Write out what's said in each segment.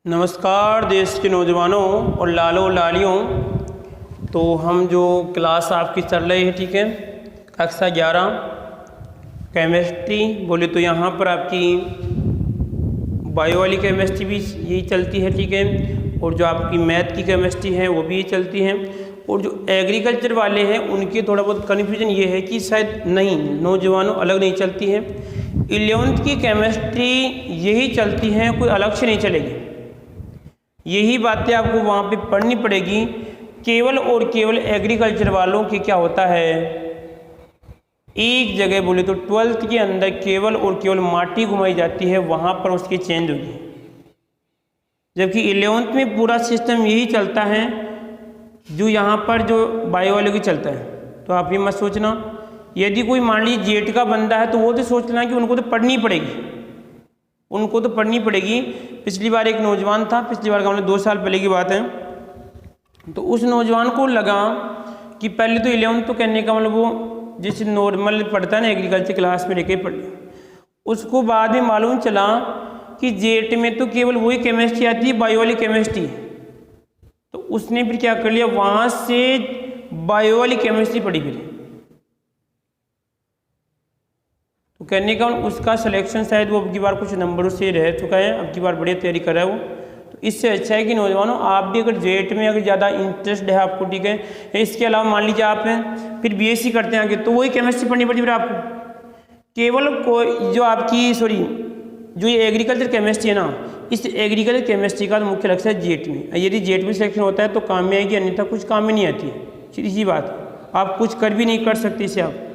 नमस्कार देश के नौजवानों और लालों लालियों। तो हम जो क्लास आपकी चल रही है, ठीक है, कक्षा 11 केमिस्ट्री बोले तो यहाँ पर आपकी बायो वाली केमिस्ट्री भी यही चलती है, ठीक है, और जो आपकी मैथ की केमिस्ट्री है वो भी यही चलती है। और जो एग्रीकल्चर वाले हैं उनके थोड़ा बहुत कन्फ्यूजन ये है कि शायद नहीं, नौजवानों अलग नहीं चलती है, 11th की केमिस्ट्री यही चलती है, कोई अलग से नहीं चलेगी। यही बातें आपको वहाँ पे पढ़नी पड़ेगी। केवल और केवल एग्रीकल्चर वालों की क्या होता है, एक जगह बोले तो 12th के अंदर केवल और केवल माटी घुमाई जाती है, वहाँ पर उसकी चेंज होगी। जबकि 11th में पूरा सिस्टम यही चलता है जो यहाँ पर जो बायो वालों की चलता है। तो आप ये मत सोचना, यदि कोई मान लीजिए जेट का बंदा है तो वो तो सोच लेना कि उनको तो पढ़नी पड़ेगी, उनको तो पढ़नी पड़ेगी। पिछली बार एक नौजवान था, पिछली बार का मतलब 2 साल पहले की बात है, तो उस नौजवान को लगा कि पहले तो 11th तो कहने का मतलब वो जैसे नॉर्मल पढ़ता है ना, एग्रीकल्चर क्लास में लेके पढ़ लिया। उसको बाद में मालूम चला कि जेट में तो केवल वही केमिस्ट्री आती है, बायो वाली केमिस्ट्री। तो उसने फिर क्या कर लिया, वहाँ से बायो वाली केमिस्ट्री पढ़ी फिर। तो कहने का उसका सिलेक्शन शायद वो अब की बार कुछ नंबरों से रह चुका है, अब की बार बढ़िया तैयारी कर रहा है वो। तो इससे अच्छा है कि नौजवानों आप भी अगर जेट में अगर ज़्यादा इंटरेस्ट है आपको, ठीक है, इसके अलावा मान लीजिए आप हैं फिर बीएससी करते हैं आगे, तो वही केमिस्ट्री पढ़नी पड़ती है फिर आपको। केवल कोई जो आपकी जो ये एग्रीकल्चर केमिस्ट्री है ना, इस एग्रीकल्चर केमिस्ट्री का तो मुख्य लक्ष्य है जेट में। यदि जेट में सिलेक्शन होता है तो काम में आएगी, अन्यथा कुछ काम में नहीं आती है। सीधी सी बात, आप कुछ कर भी नहीं कर सकते इसे आप,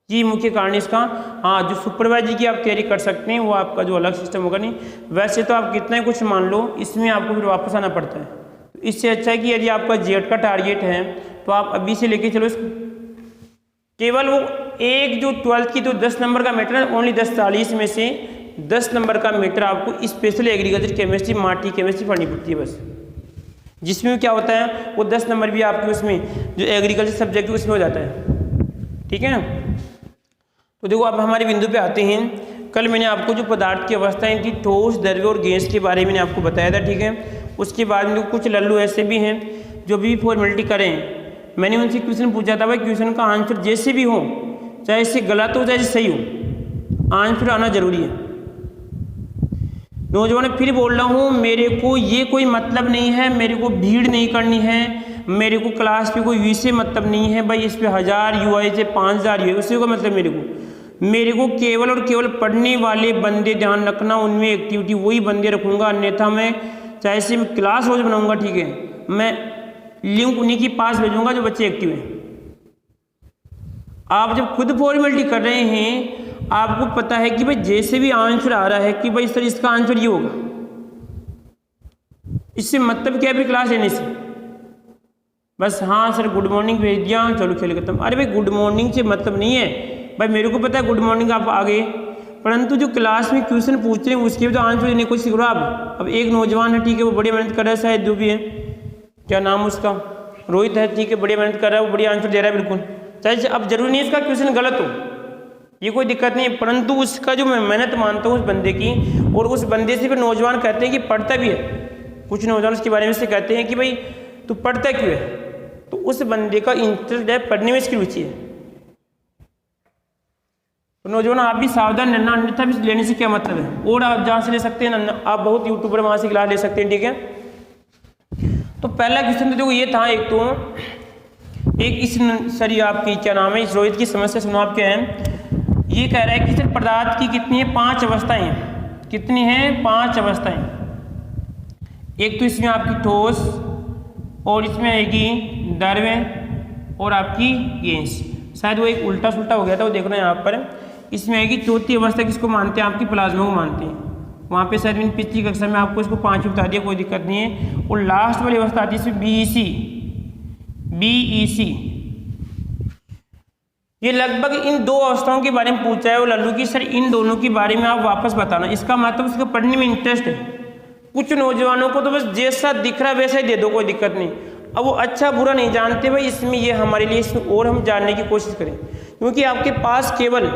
ये मुख्य कारण इसका। हाँ, जो सुपरवाइजर की आप तैयारी कर सकते हैं वो आपका जो अलग सिस्टम होगा नहीं, वैसे तो आप कितना ही कुछ मान लो, इसमें आपको फिर वापस आना पड़ता है। तो इससे अच्छा है कि यदि आपका जेट का टारगेट है तो आप अभी से लेके चलो इसको। केवल वो एक जो 12th की तो 10 नंबर का मीटर है, ओनली 10-40 में से 10 नंबर का मीटर आपको स्पेशल एग्रीकल्चर केमिस्ट्री, माटी केमिस्ट्री पढ़नी पड़ती है बस। जिसमें क्या होता है वो 10 नंबर भी आपके उसमें जो एग्रीकल्चर सब्जेक्ट है उसमें हो जाता है, ठीक है ना। तो देखो अब हमारे बिंदु पे आते हैं। कल मैंने आपको जो पदार्थ की अवस्थाएं थी, ठोस, द्रव्य और गैस के बारे में मैंने आपको बताया था, ठीक है। उसके बाद में कुछ लल्लू ऐसे भी हैं जो भी फॉर्मेलिटी करें, मैंने उनसे क्वेश्चन पूछा था, भाई क्वेश्चन का आंसर जैसे भी हो, चाहे इससे गलत हो चाहे सही हो, आंसर आना जरूरी है। नौजवान फिर बोल रहा हूँ, मेरे को ये कोई मतलब नहीं है, मेरे को भीड़ नहीं करनी है, मेरे को क्लास पे कोई विषय मतलब नहीं है, भाई इस पे 1000 UI से 5000 UI, उससे का मतलब मेरे को केवल और केवल पढ़ने वाले बंदे ध्यान रखना, उनमें एक्टिविटी वही बंदे रखूँगा, अन्यथा मैं चाहे से मैं क्लास रोज बनाऊँगा, ठीक है, मैं लिंक उन्हीं के पास भेजूँगा जो बच्चे एक्टिव हैं। आप जब खुद फॉर्मेलिटी कर रहे हैं, आपको पता है कि भाई जैसे भी आंसर आ रहा है कि भाई सर इसका आंसर ये होगा, इससे मतलब क्या है फिर क्लास लेने से, बस हाँ सर गुड मॉर्निंग भेज दिया, चलो खेल खत्म। अरे भाई गुड मॉर्निंग से मतलब नहीं है, भाई मेरे को पता है गुड मॉर्निंग आप आ गए, परंतु जो क्लास में क्वेश्चन पूछ रहे हैं उसके भी तो आंसर देने की कोशिश करो आप। अब एक नौजवान है, ठीक है, वो बड़ी मेहनत कर रहा है, शायद जो भी है, क्या नाम उसका, रोहित है, ठीक है, बड़ी मेहनत कर रहा है, वो बढ़िया आंसर दे रहा है बिल्कुल, चाहे अब जरूरी नहीं इसका क्वेश्चन गलत हो, ये कोई दिक्कत नहीं है, परंतु उसका जो मैं मेहनत मानता हूँ उस बंदे की, और उस बंदे से फिर नौजवान कहते हैं कि पढ़ता भी है। कुछ नौजवान उसके बारे में से कहते हैं कि भाई तू पढ़ता क्यों है, तो उस बंदे का इंटरेस्ट है, पढ़ने में इसकी रुचि है। तो नौजवान आप भी सावधान रहना, अन्यथा भी लेने से क्या मतलब है। और आप जहाँ से ले सकते हैं ना, आप बहुत यूट्यूबर वहाँ से क्लास ले सकते हैं, ठीक है। तो पहला क्वेश्चन तो देखो ये था, एक इस सर आपकी क्या नाम है, इस रोहित की समस्या सुनो आप क्या है। ये कह रहा है कि सर पदार्थ की कितनी है, 5 अवस्थाएं हैं। कितनी हैं, 5 अवस्थाएं। एक तो इसमें आपकी ठोस, और इसमें आएगी द्रव्य, और आपकी गैस। शायद वो एक उल्टा सुल्टा हो गया था, वो देखना यहाँ पर। इसमें आएगी चौथी अवस्था, किसको मानते हैं, आपकी प्लाज्मा को मानते हैं। वहाँ पे शायद मैंने पिछली कक्षा में आपको इसको 5 बता दिया, कोई दिक्कत नहीं है। और लास्ट वाली अवस्था आती है इसमें BEC। ये लगभग इन 2 अवस्थाओं के बारे में पूछा है वो लल्लू की, सर इन दोनों के बारे में आप वापस बताना। इसका मतलब उसको पढ़ने में इंटरेस्ट है। कुछ नौजवानों को तो बस जैसा दिख रहा है वैसा ही दे दो, कोई दिक्कत नहीं। अब वो अच्छा बुरा नहीं जानते, भाई इसमें ये हमारे लिए इसमें और हम जानने की कोशिश करें, क्योंकि आपके पास केवल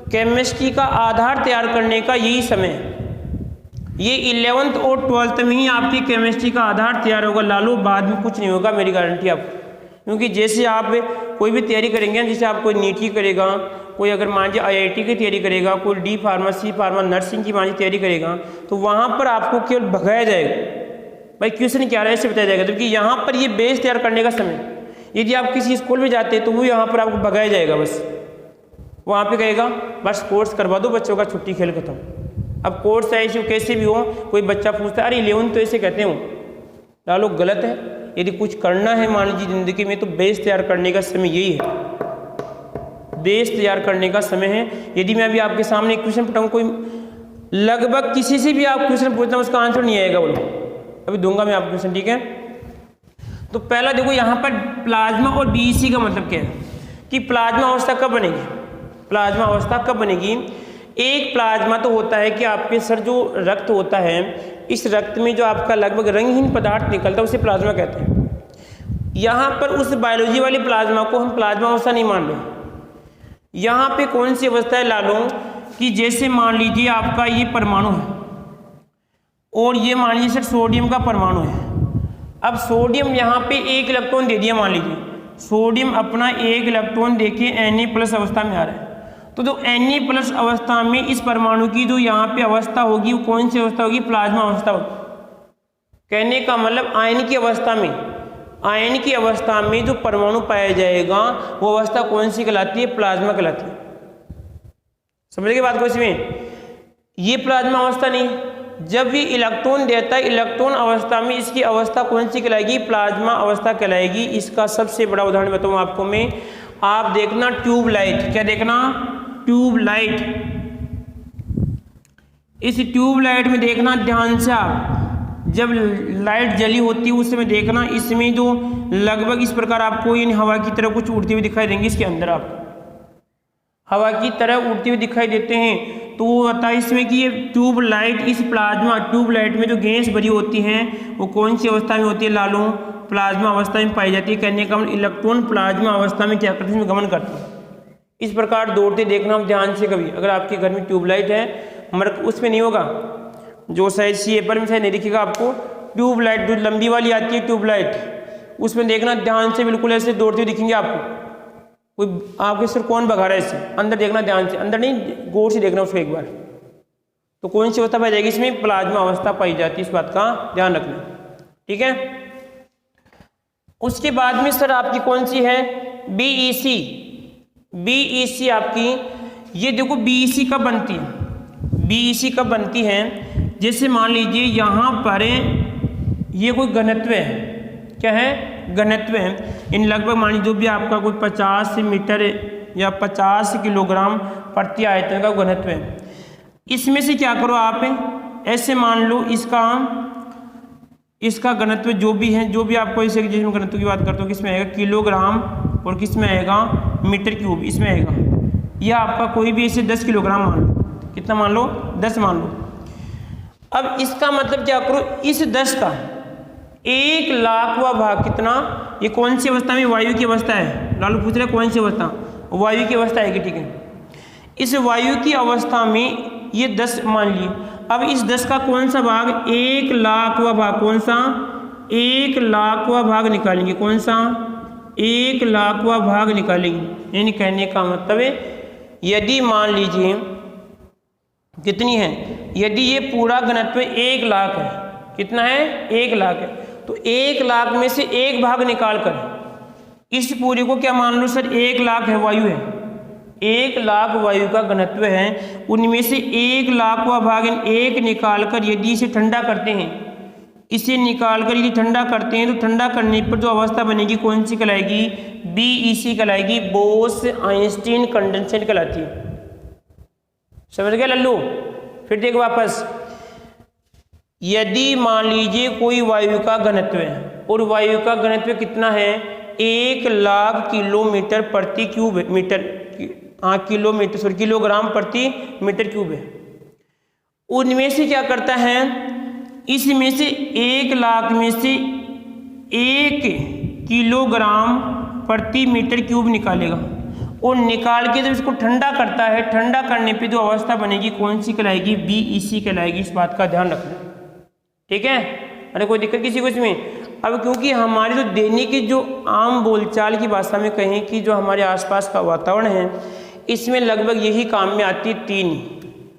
केमिस्ट्री का आधार तैयार करने का यही समय है। ये 11th और 12th में ही आपकी केमिस्ट्री का आधार तैयार होगा लालू, बाद में कुछ नहीं होगा, मेरी गारंटी आपको। क्योंकि जैसे आप कोई भी तैयारी करेंगे, जैसे आप कोई नीट की करेगा, कोई अगर मान लीजिए IIT की तैयारी करेगा, कोई D फार्मेसी फार्मा नर्सिंग की मान लीजिए तैयारी करेगा, तो वहाँ पर आपको केवल भगाया जाएगा, भाई क्वेश्चन क्या रहा है ऐसे बताया जाएगा। जबकि यहाँ पर ये बेस तैयार करने का समय, यदि आप किसी स्कूल में जाते हैं तो वो यहाँ पर आपको भगाया जाएगा, बस वहाँ पे कहेगा बस कोर्स करवा दो बच्चों का, छुट्टी खेल खत्म। अब कोर्स ऐसे कैसे भी हो, कोई बच्चा पूछता है अरे 11th तो ऐसे कहते हो, लालो गलत है। यदि कुछ करना है मान लीजिए ज़िंदगी में, तो बेस तैयार करने का समय यही है, बेस तैयार करने का समय है। यदि मैं अभी आपके सामने एक क्वेश्चन पढ़ाऊँ, कोई लगभग किसी से भी आप क्वेश्चन पूछना उसका आंसर नहीं आएगा, बोलो अभी दूंगा मैं आपको क्वेश्चन, ठीक है। तो पहला देखो यहाँ पर प्लाज्मा और BEC का मतलब क्या है कि प्लाज्मा अवस्था कब बनेगी, प्लाज्मा अवस्था कब बनेगी। एक प्लाज्मा तो होता है कि आपके सर जो रक्त होता है, इस रक्त में जो आपका लगभग रंगहीन पदार्थ निकलता है उसे प्लाज्मा कहते हैं। यहाँ पर उस बायोलॉजी वाली प्लाज्मा को हम प्लाज्मा अवस्था नहीं मान रहे। यहाँ पे कौन सी अवस्था है लालो, कि जैसे मान लीजिए आपका ये परमाणु है और ये मान लीजिए सर सोडियम का परमाणु है। अब सोडियम यहाँ पे 1 इलेक्ट्रॉन दे दिया, मान लीजिए सोडियम अपना 1 इलेक्ट्रॉन देके Na+ अवस्था में आ रहा है। तो जो Na+ अवस्था में इस परमाणु की जो यहाँ पे अवस्था होगी वो कौन सी अवस्था होगी, प्लाज्मा अवस्था होगी। कहने का मतलब आयन की अवस्था में, आयन की अवस्था में जो परमाणु पाया जाएगा वो अवस्था कौन सी कहलाती है, प्लाज्मा कहलाती है। समझ गए बात को इसमें, ये प्लाज्मा अवस्था नहीं। जब ये इलेक्ट्रॉन देता है, इलेक्ट्रॉन अवस्था में इसकी अवस्था कौन सी कहलाएगी, प्लाज्मा अवस्था कहलाएगी। इसका सबसे बड़ा उदाहरण बताऊँ आपको मैं, आप देखना ट्यूबलाइट, क्या देखना, ट्यूबलाइट। इस ट्यूबलाइट में देखना ध्यान से, आप जब लाइट जली होती है उस समय देखना, इसमें जो लगभग इस प्रकार आपको इन हवा की तरह कुछ उड़ती हुई दिखाई देंगे, इसके अंदर आपको हवा की तरह उड़ती हुई दिखाई देते हैं। तो वो होता है इसमें कि ये ट्यूबलाइट, इस प्लाज्मा ट्यूबलाइट में जो गैस भरी होती हैं वो कौन सी अवस्था में होती है लालू, प्लाज्मा अवस्था में पाई जाती है। कहने का इलेक्ट्रॉन प्लाज्मा अवस्था में क्या करते हैं, गमन करते हैं। इस प्रकार दौड़ते देखना आप ध्यान से कभी, अगर आपके घर में ट्यूबलाइट है, मगर उसमें नहीं होगा, जो शायद CA में शायद नहीं दिखेगा आपको, ट्यूबलाइट जो लंबी वाली आती है ट्यूबलाइट, उसमें देखना ध्यान से, बिल्कुल ऐसे दौड़ते हुए दिखेंगे आपको। कोई आपके सिर कौन भगा रहा है, इससे अंदर देखना ध्यान से, अंदर नहीं गौर से देखना उसको एक बार। तो कौन सी अवस्था पाई जाएगी, इसमें प्लाज्मा अवस्था पाई जाती है, इस बात का ध्यान रखना, ठीक है। उसके बाद में सर आपकी कौन सी है, BEC। BEC आपकी, ये देखो BEC कब बनती है, BEC कब बनती है, जैसे मान लीजिए यहाँ पर ये कोई घनत्व है, क्या है, घनत्व है। इन लगभग मान लीजिए जो भी आपका कोई 50 मीटर या 50 किलोग्राम प्रति आयतन का घनत्व है। इसमें से क्या करो आप, ऐसे मान लो इसका घनत्व जो भी है, जो भी आपको इसे जिसमें घनत्व की बात करते हो, किसमें आएगा किलोग्राम और किसमें आएगा मीटर क्यूब, इसमें आएगा। यह आपका कोई भी इसे 10 किलोग्राम मान लो, कितना मान लो, 10 मान लो। अब इसका मतलब क्या करो, इस 10 का 1,00,000वां भाग कितना, ये कौन सी अवस्था में, वायु की अवस्था है। लालू पूछ रहे कौन सी अवस्था, वायु की अवस्था है, ठीक है। इस वायु की अवस्था में ये 10 मान लिए। अब इस 10 का कौन सा भाग, 1,00,000वां भाग, कौन सा, 1,00,000वां भाग निकालेंगे, कौन सा, 1,00,000वां भाग निकालेंगे। यानी कहने का मतलब है यदि मान लीजिए कितनी है, यदि ये पूरा घनत्व 1,00,000 है, कितना है, 1,00,000 है, तो 1,00,000 में से एक भाग निकाल कर इस पूरी को क्या मान लो सर, 1,00,000 है, वायु है, 1,00,000 वायु का घनत्व है। उनमें से 1,00,000वां भाग एक निकाल कर यदि इसे ठंडा करते हैं, इसे निकाल कर यदि ठंडा करते हैं, तो ठंडा करने पर जो अवस्था बनेगी कौन सी कहलाएगी, BEC कहलाएगी, बोस आइंस्टीन कंडेंसेट कहलाती है। समझ गए लल्लू। फिर देखो वापस, यदि मान लीजिए कोई वायु का घनत्व है और वायु का घनत्व कितना है, 1,00,000 किलोमीटर प्रति क्यूब है, मीटर, हाँ किलोमीटर सॉरी किलोग्राम प्रति मीटर क्यूब है। उनमें से क्या करता है, इसमें से 1,00,000 में से 1 किलोग्राम प्रति मीटर क्यूब निकालेगा और निकाल के जब इसको ठंडा करता है, ठंडा करने पे जो अवस्था बनेगी कौन सी कहलाएगी, BEC कहलाएगी। इस बात का ध्यान रखना, ठीक है। अरे कोई दिक्कत किसी को इसमें? अब क्योंकि हमारी जो दैनिक की जो आम बोलचाल की भाषा में कहें कि जो हमारे आसपास का वातावरण है इसमें लगभग यही काम में आती है 3,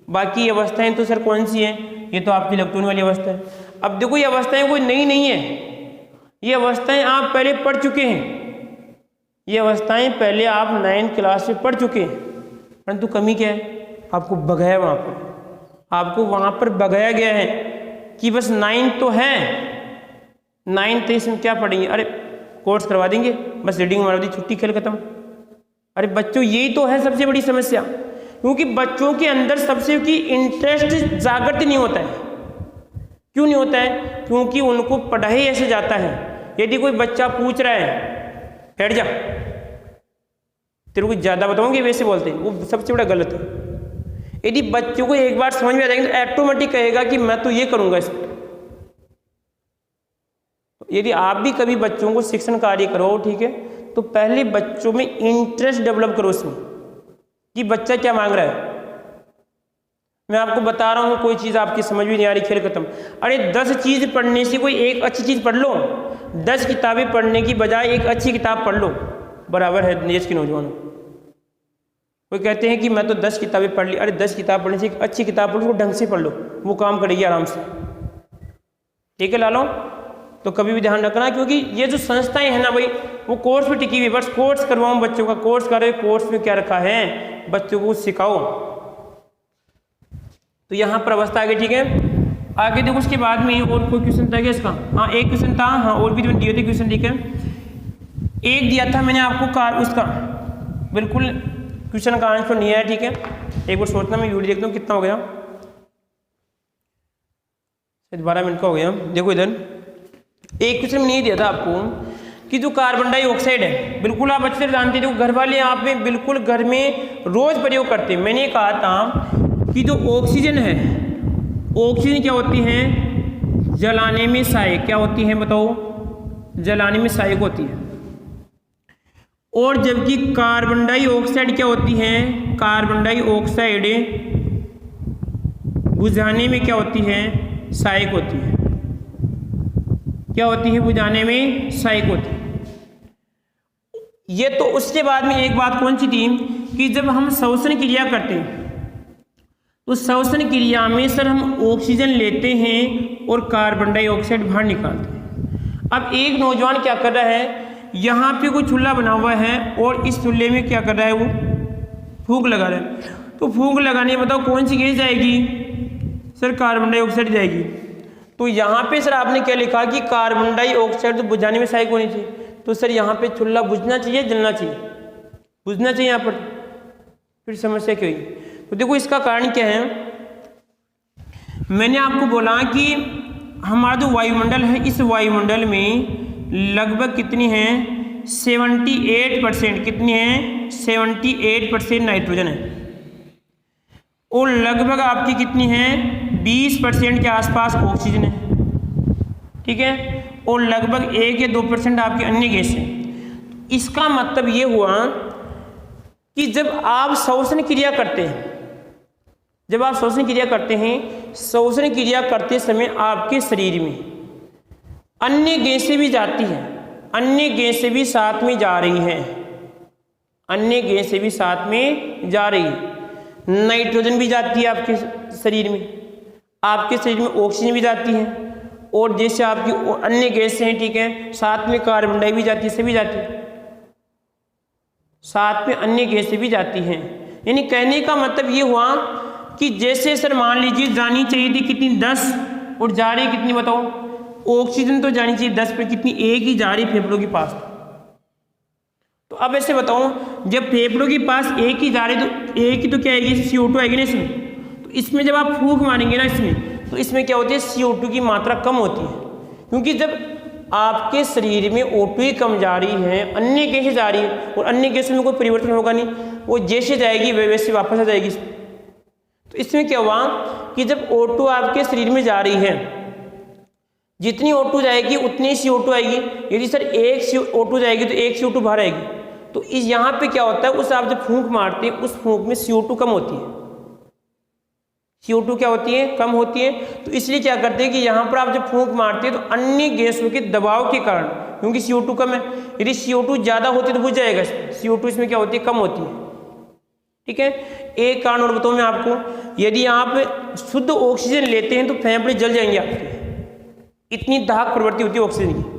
बाकी अवस्थाएं तो सर कौन सी हैं, ये तो आपकी इलेक्ट्रॉन वाली अवस्था है। अब देखो ये अवस्थाएं कोई नई नहीं है, ये अवस्थाएं आप पहले पढ़ चुके हैं, ये अवस्थाएं पहले आप 9th क्लास में पढ़ चुके हैं, परंतु कमी क्या है, आपको भगाया वहाँ पर, आपको वहाँ पर भगाया गया है कि बस 9th तो है, 9th इसमें क्या पढ़ेंगे, अरे कोर्स करवा देंगे, बस रीडिंग मार दी, छुट्टी, खेल खत्म। अरे बच्चों यही तो है सबसे बड़ी समस्या, क्योंकि बच्चों के अंदर सबसे की इंटरेस्ट जागृत नहीं होता है। क्यों नहीं होता है? क्योंकि उनको पढ़ाई ऐसे जाता है। यदि कोई बच्चा पूछ रहा है बैठ जा, तेरे को ज़्यादा बताऊंगे वैसे बोलते हैं, वो सबसे बड़ा गलत है। यदि बच्चों को एक बार समझ में आ जाएगा तो ऑटोमेटिक कहेगा कि मैं तो ये करूँगा इस। यदि आप भी कभी बच्चों को शिक्षण कार्य करो, ठीक है, तो पहले बच्चों में इंटरेस्ट डेवलप करो इसमें कि बच्चा क्या मांग रहा है। मैं आपको बता रहा हूँ, कोई चीज़ आपकी समझ में नहीं आ रही, खेल खत्म। अरे 10 चीज़ पढ़ने से कोई एक अच्छी चीज़ पढ़ लो, 10 किताबें पढ़ने की बजाय एक अच्छी किताब पढ़ लो, बराबर है देश के नौजवानों। कोई कहते हैं कि मैं तो 10 किताबें पढ़ ली, अरे 10 किताब पढ़ने से एक अच्छी किताब पढ़ लो, ढंग से पढ़ लो, वो काम करेगी आराम से, ठीक है लालो। तो कभी भी ध्यान रखना, क्योंकि ये जो संस्थाएं हैं ना भाई, वो कोर्स पे टिकी हुई, बस कोर्स करवाऊँ बच्चों का, कोर्स करे, कोर्स में क्या रखा है, बच्चों को सिखाओ। तो यहाँ पर अवस्था आ गई, ठीक है। आगे देखो उसके बाद में और कोई क्वेश्चन था क्या इसका? हाँ एक क्वेश्चन था, हाँ और भी दिए थे क्वेश्चन, ठीक है। एक दिया था मैंने आपको कार, उसका बिल्कुल क्वेश्चन का आंसर नहीं आया, ठीक है। एक बार सोचना, मैं वीडियो देखता हूँ कितना हो गया, 12 मिनट का हो गया। देखो इधर एक क्वेश्चन में नहीं दिया था आपको कि जो कार्बन डाइऑक्साइड है, बिल्कुल आप अच्छे से जानते हो, घर वाले आप में बिल्कुल घर में रोज प्रयोग करते हैं। मैंने कहा था कि जो ऑक्सीजन है, ऑक्सीजन क्या होती है, जलाने में सहायक, क्या होती है बताओ, जलाने में सहायक होती है। और जबकि कार्बन डाइऑक्साइड क्या होती है, कार्बन डाइऑक्साइड बुझाने में क्या होती है, सहायक होती है। क्या होती है, बुझाने में सहायक होती है। ये तो उसके बाद में एक बात कौन सी थी कि जब हम श्वसन क्रिया करते हैं तो श्वसन क्रिया में सर हम ऑक्सीजन लेते हैं और कार्बन डाइऑक्साइड बाहर निकालते हैं। अब एक नौजवान क्या कर रहा है, यहाँ पे कोई चूल्हा बना हुआ है और इस चूल्हे में क्या कर रहा है, वो फूंक लगा रहा है। तो फूंक लगाने में बताओ कौन सी गैस जाएगी, सर कार्बन डाइऑक्साइड जाएगी। तो यहाँ पे सर आपने क्या लिखा कि कार्बन डाइऑक्साइड तो बुझाने में सहायक होनी चाहिए, तो सर यहाँ पे चूल्हा बुझना चाहिए, जलना चाहिए, बुझना चाहिए यहाँ पर, फिर समस्या क्या हुई। तो देखो इसका कारण क्या है, मैंने आपको बोला कि हमारा जो वायुमंडल है, इस वायुमंडल में लगभग कितनी है, 78%, कितनी है, 78% नाइट्रोजन है, और लगभग आपकी कितनी है, 20% के आसपास ऑक्सीजन है, ठीक है, और लगभग 1 या 2% आपकी अन्य गैस है। इसका मतलब ये हुआ कि जब आप श्वसन क्रिया करते हैं, जब आप श्वसन क्रिया करते हैं, श्वसन क्रिया करते समय आपके शरीर में अन्य गैसें भी जाती हैं, अन्य गैसें भी साथ में जा रही हैं, अन्य गैसें भी साथ में जा रही है। नाइट्रोजन भी जाती है आपके शरीर में, आपके शरीर में ऑक्सीजन भी जाती है, और जैसे आपकी अन्य गैसें हैं, ठीक है, साथ में कार्बन डाइऑक्साइड भी जाती है, सभी जाती है, साथ में अन्य गैसें भी जाती हैं। यानी कहने का मतलब ये हुआ कि जैसे सर मान लीजिए जानी चाहिए थी कितनी, 10, और जा रही कितनी बताओ, ऑक्सीजन तो जानी चाहिए 10 पर, कितनी, 1 ही जा रही फेफड़ों के पास। तो अब ऐसे बताओ, जब फेफड़ों के पास 1 ही जा रही तो 1 ही तो क्या आएगी, CO2 आएगी ना इसमें। तो इसमें जब आप फूंक मारेंगे ना इसमें, तो इसमें क्या होती है, CO2 की मात्रा कम होती है, क्योंकि जब आपके शरीर में O2 ही कम जा रही है, अन्य गैसें जा रही है, और अन्य गैसों में कोई परिवर्तन होगा नहीं, वो जैसे जाएगी वैसे वापस आ जाएगी। तो इसमें क्या हुआ कि जब O2 आपके शरीर में जा रही है, जितनी O2 जाएगी उतनी CO2 आएगी। यदि सर 1 CO2 जाएगी तो 1 CO2 बाहर आएगी, तो इस यहाँ पे क्या होता है, उस आप जब फूंक मारते हैं उस फूंक में CO2 कम होती है, CO2 क्या होती है, कम होती है। तो इसलिए क्या करते हैं कि यहाँ पर आप जब फूंक मारते हैं तो अन्य गैसों के दबाव के कारण, क्योंकि CO2 कम है, यदि CO2 ज़्यादा होती तो बुझ जाएगा, CO2 इसमें क्या होती है, कम होती है। ठीक है, एक कारण और बताऊँ मैं आपको, यदि आप शुद्ध ऑक्सीजन लेते हैं तो फेफड़े जल जाएंगे आपके, इतनी दाहक प्रवृत्ति होती है ऑक्सीजन की।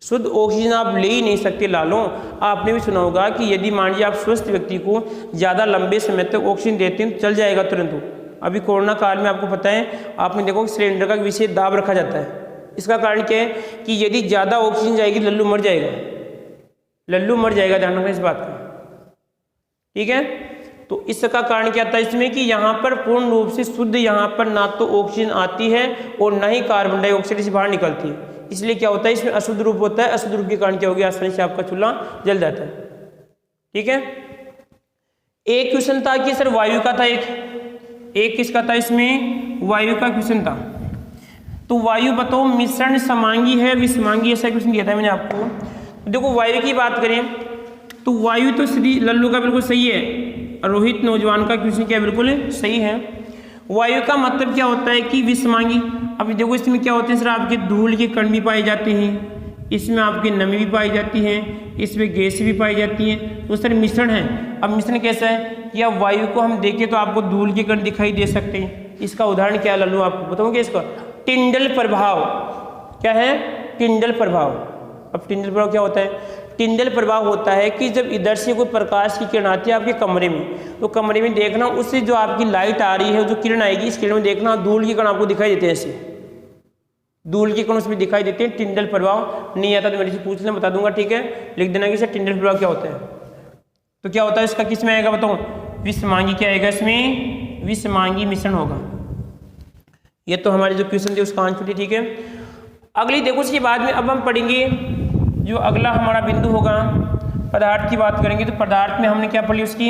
शुद्ध ऑक्सीजन आप ले ही नहीं सकते लालो। आपने भी सुना होगा कि यदि मान लीजिए आप स्वस्थ व्यक्ति को ज़्यादा लंबे समय तक ऑक्सीजन देते हैं तो चल जाएगा तुरंत। अभी कोरोना काल में आपको पता है, आपने देखो सिलेंडर का विशेष दाब रखा जाता है। इसका कारण क्या है कि यदि ज़्यादा ऑक्सीजन जाएगी लल्लू मर जाएगा, लल्लू मर जाएगा, ध्यान रखना इस बात का। ठीक है, तो इसका कारण क्या था इसमें कि यहाँ पर पूर्ण रूप से शुद्ध यहाँ पर ना तो ऑक्सीजन आती है और ना ही कार्बन डाइऑक्साइड से बाहर निकलती है। इसलिए क्या होता है, इसमें अशुद्ध रूप होता है। अशुद्ध रूप के कारण क्या होगी, आसानी से आपका चूल्हा जल जाता है। ठीक है, एक क्वेश्चन था कि सर वायु का था, एक किसका था, इसमें वायु का क्वेश्चन था। तो वायु बताओ मिश्रण समांगी है विषमांगी, ऐसा क्वेश्चन दिया था मैंने आपको। देखो वायु की बात करें तो वायु तो श्री लल्लू का बिल्कुल सही है, रोहित नौजवान का क्वेश्चन क्या बिल्कुल सही है। वायु का मतलब क्या होता है कि विषमांगी। अब देखो इसमें क्या होते हैं सर, आपके धूल के कण भी पाए जाते हैं, इसमें आपकी नमी भी पाई जाती है, इसमें गैस भी पाई जाती है, तो सर मिश्रण है। अब मिश्रण कैसा है कि अब वायु को हम देखें तो आपको धूल के कण दिखाई दे सकते हैं। इसका उदाहरण क्या लल्लू आपको बताऊंगे, इसका टिंडल प्रभाव। क्या है, टिंडल प्रभाव। अब टिंडल प्रभाव क्या होता है, टिंडल प्रभाव होता है कि जब इधर से कोई प्रकाश की किरण आती है आपके कमरे में, तो कमरे में देखना उससे जो आपकी लाइट आ रही है, जो किरण आएगी, इस किरण में देखना धूल के कण आपको दिखाई देते हैं, ऐसे धूल के कण उसमें दिखाई देते हैं। टिंडल प्रभाव नहीं आता तो मेरे से पूछ लेना, बता दूंगा। ठीक है, लिख देना कि सर टिंडल प्रभाव क्या होता है। तो क्या होता है इसका, किस में आएगा बताओ, विषमांगी। क्या आएगा इसमें, विषमांगी मिश्रण होगा। ये तो हमारे जो क्वेश्चन थे उसका आंसर थी। ठीक है, अगली देखो इसके बाद में अब हम पढ़ेंगे जो अगला हमारा बिंदु होगा, पदार्थ की बात करेंगे। तो पदार्थ में हमने क्या पढ़ लिया, उसकी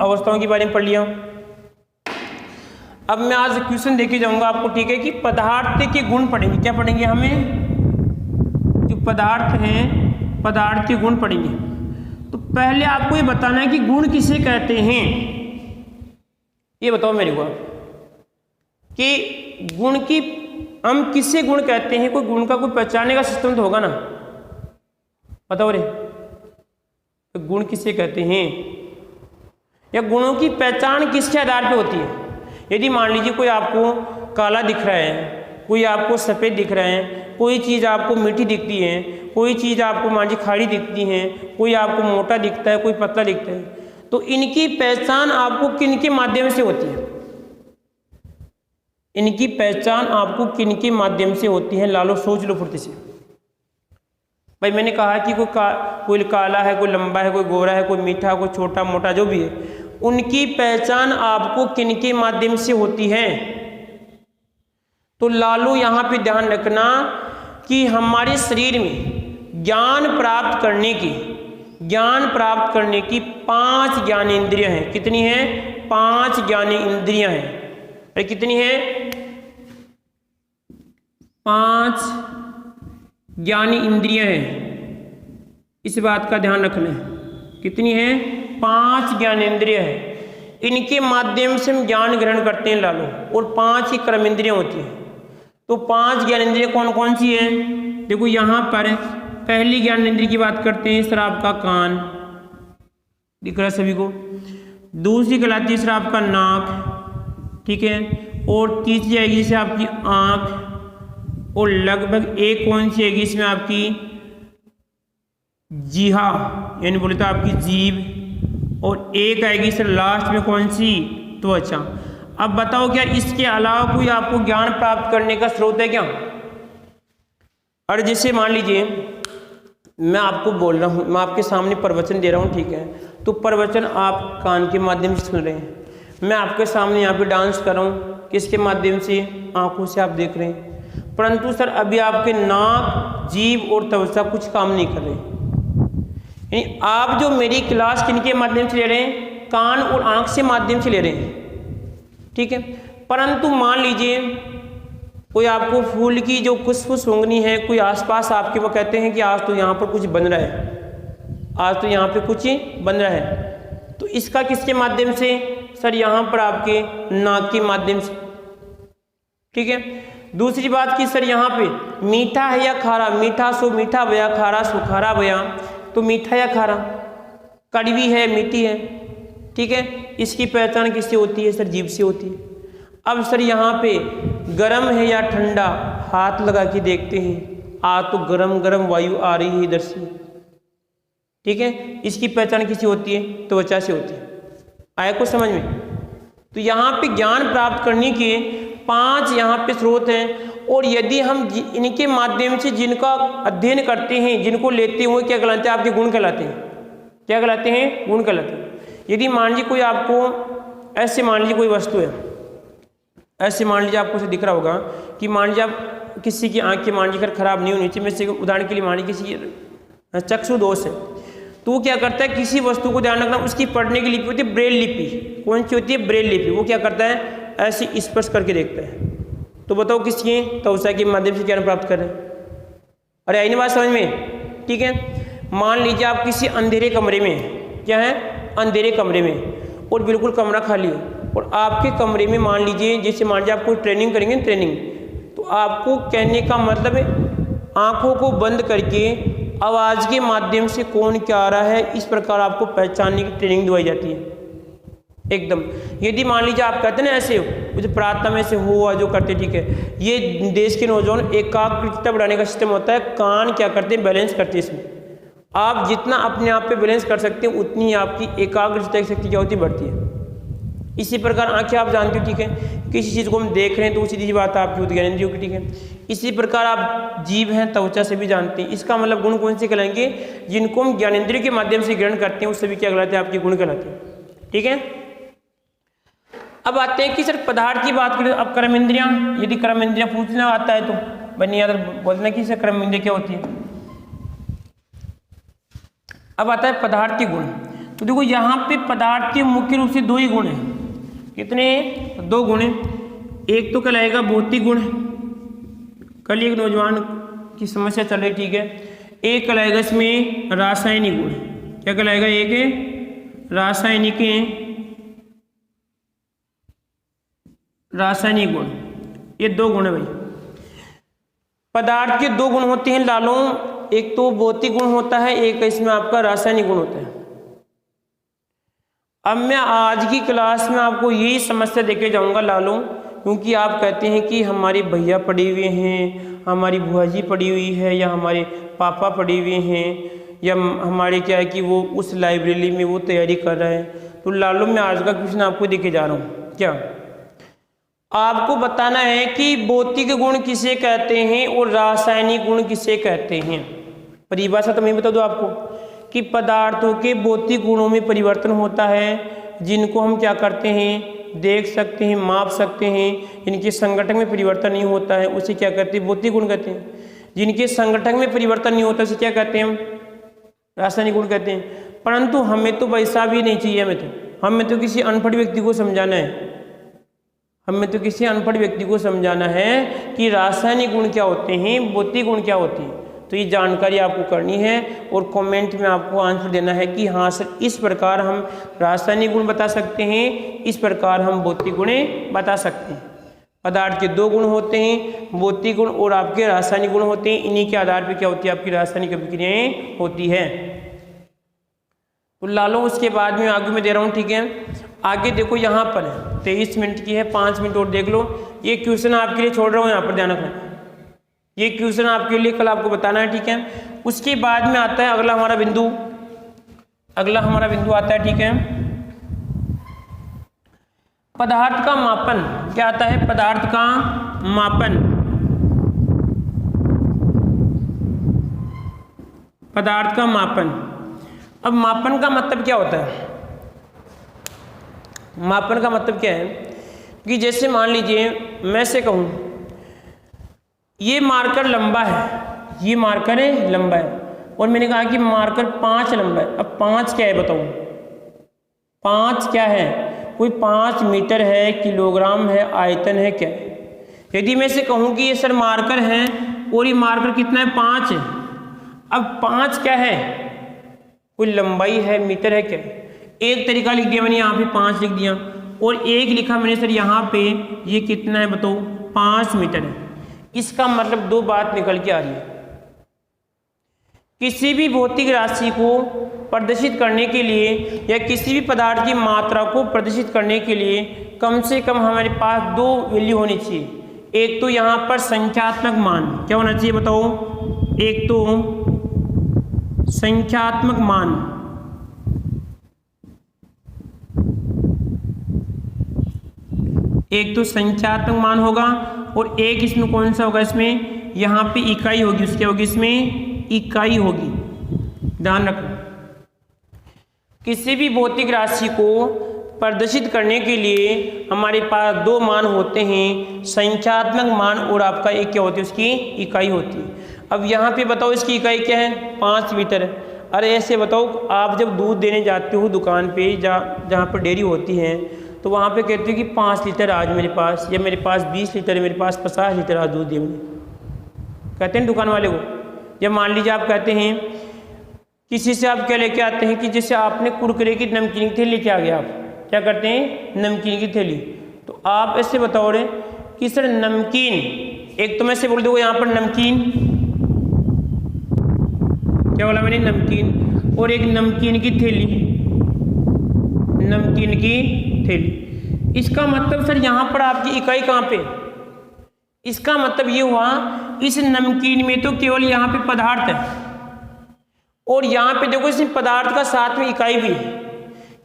अवस्थाओं के बारे में पढ़ लिया। अब मैं आज क्वेश्चन देके जाऊंगा आपको। ठीक है, कि पदार्थ के गुण पढ़ेंगे। क्या पढ़ेंगे, हमें जो पदार्थ हैं पदार्थ के गुण पढ़ेंगे। तो पहले आपको ये बताना है कि गुण किसे कहते हैं, ये बताओ मेरे को कि गुण की हम किसे गुण कहते हैं। कोई गुण का कोई पहचानने का सिस्टम तो होगा ना, बताओ रे, तो गुण किसे कहते हैं या गुणों की पहचान किसके आधार पे होती है। यदि मान लीजिए कोई आपको काला दिख रहा है, कोई आपको सफ़ेद दिख रहा है, कोई चीज़ आपको मीठी दिखती है, कोई चीज़ आपको मान लीजिए खाड़ी दिखती है, कोई आपको मोटा दिखता है, कोई पतला दिखता है, तो इनकी पहचान आपको किन के माध्यम से होती है, इनकी पहचान आपको किन के माध्यम से होती है। लालो सोच लो फुर्ती से। भाई मैंने कहा कि कोई काला है, कोई लंबा है, कोई गोरा है, कोई मीठा, कोई छोटा मोटा, जो भी है, उनकी पहचान आपको किनके माध्यम से होती है। तो लालू यहाँ पे ध्यान रखना कि हमारे शरीर में ज्ञान प्राप्त करने की 5 ज्ञानेंद्रियां हैं। कितनी हैं, 5 ज्ञानेंद्रियां हैं। अरे कितनी है, 5 ज्ञानी इंद्रियां हैं। इस बात का ध्यान रखना है। कितनी है, 5 ज्ञानेंद्रिय है। इनके माध्यम से हम ज्ञान ग्रहण करते हैं लालो, और 5 ही कर्मेंद्रियां होती हैं। तो 5 ज्ञानेंद्रिय कौन कौन सी है, देखो यहाँ पर पहली ज्ञानेंद्रिय की बात करते हैं, सर आपका कान दिख रहा है सभी को। दूसरी कहलाती है सर आपका नाक, ठीक है। और तीसरी आएगी जैसे आपकी आँख, और लगभग एक कौन सी आएगी इसमें आपकी जीहा, यानी बोले तो आपकी जीभ, और एक आएगी सर लास्ट में कौन सी, त्वचा। अब बताओ क्या इसके अलावा कोई आपको ज्ञान प्राप्त करने का स्रोत है क्या। और जैसे मान लीजिए मैं आपको बोल रहा हूँ, मैं आपके सामने प्रवचन दे रहा हूँ, ठीक है, तो प्रवचन आप कान के माध्यम से सुन रहे हैं। मैं आपके सामने यहाँ पे डांस कर रहा हूँ, किसके माध्यम से, आंखों से आप देख रहे हैं। परंतु सर अभी आपके नाक, जीभ और त्वचा कुछ काम नहीं कर रहे। यानी आप जो मेरी क्लास किनके माध्यम से ले रहे हैं, कान और आंख से माध्यम से ले रहे हैं, ठीक है। परंतु मान लीजिए कोई आपको फूल की जो खुशबू सूंघनी है, कोई आसपास आपके वो कहते हैं कि आज तो यहाँ पर कुछ बन रहा है, आज तो यहाँ पे कुछ ही बन रहा है। तो इसका किसके माध्यम से? सर यहाँ पर आपके नाक के माध्यम से। ठीक है। दूसरी बात की सर यहाँ पे मीठा है या खारा? मीठा सो मीठा बया, खारा सो खारा बया। तो मीठा या खारा, कड़वी है, मीठी है। ठीक है। इसकी पहचान किससे होती है? सर जीभ से होती है। अब सर यहाँ पे गरम है या ठंडा? हाथ लगा के देखते हैं, आज तो गरम गरम वायु आ रही है इधर से। ठीक है। इसकी पहचान किससे होती है? त्वचा से होती है। आया कुछ समझ में? तो यहाँ पे ज्ञान प्राप्त करने के 5 यहाँ पे स्रोत हैं, और यदि हम इनके माध्यम से जिनका अध्ययन करते हैं, जिनको लेते हुए क्या कहलाते हैं? आपके गुण कहलाते हैं। क्या कहलाते हैं? गुण कहलाते हैं। यदि मान लीजिए कोई आपको ऐसे मान लीजिए कोई वस्तु है, ऐसे मान लीजिए आपको दिख रहा होगा कि मान लीजिए आप किसी की आँख की मान लीजिए खराब नहीं होनी चाहिए, मैं से उदाहरण के लिए मान लीजिए किसी की चक्षु दोष है, तो वो क्या करता है? किसी वस्तु को ध्यान रखना, उसकी पढ़ने की लिपि होती है ब्रेल लिपि। कौन सी होती है? ब्रेल लिपि। वो क्या करता है? ऐसे स्पर्श करके देखता है। तो बताओ किसकी? त्वचा के माध्यम से ज्ञान प्राप्त कर रहे हैं। अरे आई नहीं बात समझ में? ठीक है। मान लीजिए आप किसी अंधेरे कमरे में हैं। क्या है? अंधेरे कमरे में, और बिल्कुल कमरा खाली है, और आपके कमरे में मान लीजिए, जैसे मान लीजिए आप कोई ट्रेनिंग करेंगे, ट्रेनिंग, तो आपको कहने का मतलब है आंखों को बंद करके आवाज़ के माध्यम से कौन क्या आ रहा है, इस प्रकार आपको पहचानने की ट्रेनिंग दिलाई जाती है एकदम। यदि मान लीजिए आप कहते हैं ना ऐसे हो, जो प्रार्थना में से हुआ जो करते, ठीक है, ये देश के नौजवान एकाग्रता बढ़ाने का सिस्टम होता है। कान क्या करते हैं? बैलेंस करते हैं। इसमें आप जितना अपने आप पे बैलेंस कर सकते हैं, उतनी ही आपकी एकाग्रता की शक्ति क्या होती है? बढ़ती है। इसी प्रकार आंखें आप जानते हो, ठीक है, किसी चीज़ को हम देख रहे हैं तो सीधी बात आपकी होती है ज्ञानेंद्रियों की। ठीक है। इसी प्रकार आप जीभ हैं, त्वचा से भी जानते हैं। इसका मतलब गुण कौन से कहलाएंगे? जिनको हम ज्ञानेंद्रियों के माध्यम से ग्रहण करते हैं, उससे भी क्या कहलाते हैं? आपके गुण कहलाते हैं। ठीक है। अब आते हैं कि सर पदार्थ की बात करें। अब कर्म इंद्रियां, यदि कर्म इंद्रियां पूछना आता है तो बनी याद बोलना कि सर कर्म इंद्रिया क्या होती है। अब आता है पदार्थ के गुण। तो देखो यहाँ पे पदार्थ के मुख्य रूप से 2 ही गुण हैं। कितने? 2 गुण हैं। एक तो कहलाएगा भौतिक गुण, कल एक नौजवान की समस्या चल रही, ठीक है। एक कहलाएगा इसमें रासायनिक गुण। क्या कहलाएगा? एक है रासायनिक गुण। ये 2 गुण है भाई। पदार्थ के 2 गुण होते हैं लालों, एक तो भौतिक गुण होता है, एक इसमें आपका रासायनिक गुण होता है। अब मैं आज की क्लास में आपको यही समस्या देके जाऊंगा लालों, क्योंकि आप कहते हैं कि हमारे भैया पढ़े हुए हैं, हमारी बुआ जी पढ़ी हुई है, या हमारे पापा पढ़े हुए हैं, या हमारे क्या है कि वो उस लाइब्रेरी में वो तैयारी कर रहे हैं। तो लालों मैं आज का क्वेश्चन आपको देके जा रहा हूँ। क्या आपको बताना है कि भौतिक गुण किसे कहते हैं और रासायनिक गुण किसे कहते हैं। परिभाषा तो मैं बता दूं आपको कि पदार्थों के भौतिक गुणों में परिवर्तन होता है, जिनको हम क्या करते हैं? देख सकते हैं, माप सकते हैं। इनके संगठन में परिवर्तन नहीं होता है, उसे क्या कहते हैं? भौतिक गुण कहते हैं। जिनके संगठन में परिवर्तन नहीं होता उसे क्या कहते हैं? रासायनिक गुण कहते हैं। परंतु हमें तो वैसा भी नहीं चाहिए। हमें तो किसी अनपढ़ व्यक्ति को समझाना है, हमें तो किसी अनपढ़ व्यक्ति को समझाना है कि रासायनिक गुण क्या होते हैं, भौतिक गुण क्या होती है। तो ये जानकारी आपको करनी है और कमेंट में आपको आंसर देना है कि हाँ सर इस प्रकार हम रासायनिक गुण बता सकते हैं, इस प्रकार हम भौतिक गुण बता सकते हैं। पदार्थ के 2 गुण होते हैं, भौतिक गुण और आपके रासायनिक गुण होते हैं। इन्हीं के आधार पर क्या होती है? आपकी रासायनिक अभिक्रियाएं होती है। तो लालो उसके बाद में आगे मैं दे रहा हूँ, ठीक है। आगे देखो यहाँ पर 23 मिनट की है, 5 मिनट और देख लो। ये क्वेश्चन आपके लिए छोड़ रहा हूँ, यहाँ पर ध्यान रखना। ये क्वेश्चन आपके लिए कल आपको बताना है, ठीक है। उसके बाद में आता है अगला हमारा बिंदु, आता है, ठीक है, पदार्थ का मापन। क्या आता है? पदार्थ का मापन। पदार्थ का मापन। अब मापन का मतलब क्या होता है? मापन का मतलब क्या है कि जैसे मान लीजिए मैं से कहूं ये मार्कर लंबा है, ये मार्कर है लंबा है, और मैंने कहा कि मार्कर 5 लंबा है। अब 5 क्या है बताऊं? 5 क्या है? कोई 5 मीटर है, किलोग्राम है, आयतन है, क्या है? यदि मैं से कहूं कि ये सर मार्कर है और ये मार्कर कितना है? 5 है। अब 5 क्या है? कोई लंबाई है, मीटर है क्या? एक तरीका लिख दिया मैंने यहाँ पे 5 लिख दिया, और एक लिखा मैंने सर यहाँ पे ये कितना है बताओ, 5 मीटर है। इसका मतलब दो बात निकल के आ रही है, किसी भी भौतिक राशि को प्रदर्शित करने के लिए या किसी भी पदार्थ की मात्रा को प्रदर्शित करने के लिए कम से कम हमारे पास दो वैल्यू होनी चाहिए। एक तो यहाँ पर संख्यात्मक मान क्या होना चाहिए बताओ, एक तो संख्यात्मक मान, एक तो संख्यात्मक मान होगा, और एक इसमें कौन सा होगा, इसमें यहाँ पे इकाई होगी, उसके होगी इसमें इकाई होगी। ध्यान रखना, किसी भी भौतिक राशि को प्रदर्शित करने के लिए हमारे पास दो मान होते हैं, संख्यात्मक मान और आपका एक क्या होती है, उसकी इकाई होती है। अब यहाँ पे बताओ इसकी इकाई क्या है, 5 मीटर है। अरे ऐसे बताओ, आप जब दूध देने जाते हो दुकान पे, जहाँ पर डेयरी होती है, तो वहाँ पे कहते हो कि 5 लीटर आज मेरे पास, या मेरे पास 20 लीटर है, मेरे पास 50 लीटर आज दूध दिया मैंने, कहते हैं दुकान वाले को। या मान लीजिए आप कहते हैं किसी से, आप क्या लेके आते हैं कि जैसे आपने कुरकुरे की नमकीन की थैली लेके आ गया, आप क्या करते हैं, नमकीन की थैली, तो आप ऐसे बताओ रहे कि सर नमकीन, एक तो मैं से बोल दूँगा यहाँ पर नमकीन, क्या बोला मैंने, नमकीन, और एक नमकीन की थैली, नमकीन की थैली। इसका मतलब सर यहाँ पर आपकी इकाई कहाँ पे, इसका मतलब ये हुआ इस नमकीन में तो केवल यहाँ पे पदार्थ है, और यहाँ पे देखो इस पदार्थ का साथ में इकाई भी है,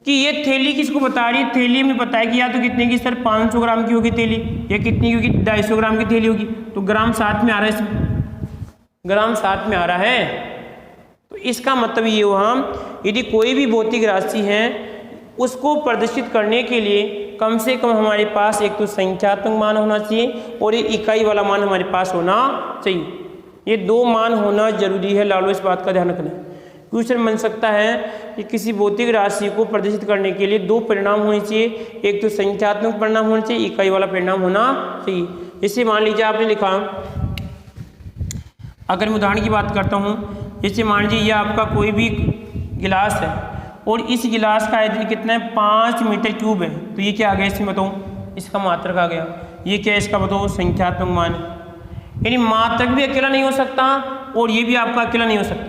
कि ये थैली किसको बता रही है, थैली में बताया कि या तो कितने की सर 500 ग्राम की होगी थैली, या कितनी की होगी 250 ग्राम की थैली होगी, तो ग्राम साथ में आ रहा है, इसमें ग्राम साथ में आ रहा है। तो इसका मतलब ये हुआ, यदि कोई भी भौतिक राशि है उसको प्रदर्शित करने के लिए कम से कम हमारे पास एक तो संख्यात्मक मान होना चाहिए और एक इकाई वाला मान हमारे पास होना चाहिए। ये दो मान होना जरूरी है लालो, इस बात का ध्यान रखना है। क्वेश्चन बन सकता है कि किसी भौतिक राशि को प्रदर्शित करने के लिए दो परिणाम होने चाहिए, एक तो संख्यात्मक परिणाम होना चाहिए, इकाई वाला परिणाम होना चाहिए। जैसे मान लीजिए आपने लिखा, अगर मैं उदाहरण की बात करता हूँ, जैसे मान लीजिए ये आपका कोई भी गिलास है और इस गिलास का आयतन कितना है, 5 मीटर क्यूब है, तो ये क्या आ गया इसमें बताऊँ, इसका मात्रक आ गया। ये क्या है इसका बताओ, संख्यात्मक मान है, यानी मात्रक भी अकेला नहीं हो सकता और ये भी आपका अकेला नहीं हो सकता,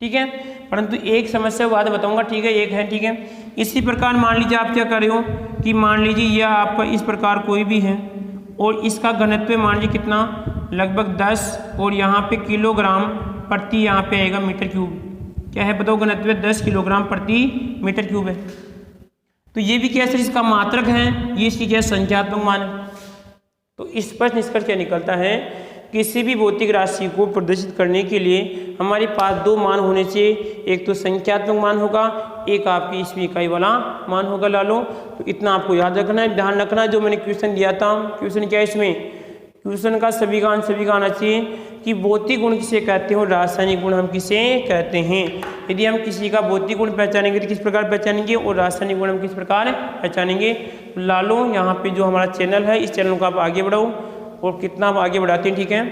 ठीक है। परंतु एक समस्या बाद में बताऊंगा, ठीक है, एक है, ठीक है। इसी प्रकार मान लीजिए आप क्या कर रहे हो कि मान लीजिए यह आपका इस प्रकार कोई भी है और इसका घनत्व मान लीजिए कितना, लगभग 10, और यहाँ पे किलोग्राम प्रति यहाँ पे आएगा मीटर क्यूब, क्या है बताओ, घनत्व 10 किलोग्राम प्रति मीटर क्यूब है। तो ये भी क्या है, इसका मात्रक है, ये इसकी क्या संख्यात्मक मान है। तो स्पष्ट निष्कर्ष क्या निकलता है, किसी भी भौतिक राशि को प्रदर्शित करने के लिए हमारे पास दो मान होने चाहिए, एक तो संख्यात्मक मान होगा, एक आपकी इसमें इकाई वाला मान होगा लालो। तो इतना आपको याद रखना है, ध्यान रखना है। जो मैंने क्वेश्चन दिया था, क्वेश्चन क्या है इसमें, क्वेश्चन का सभी का आना चाहिए कि भौतिक गुण किसे कहते हैं और रासायनिक गुण हम किसे कहते हैं। यदि हम किसी का भौतिक गुण पहचानेंगे तो किस प्रकार पहचानेंगे और रासायनिक गुण हम किस प्रकार पहचानेंगे। लालो यहाँ पे जो हमारा चैनल है, इस चैनल को आप आगे बढ़ाओ और कितना आप आगे बढ़ाते हैं, ठीक है।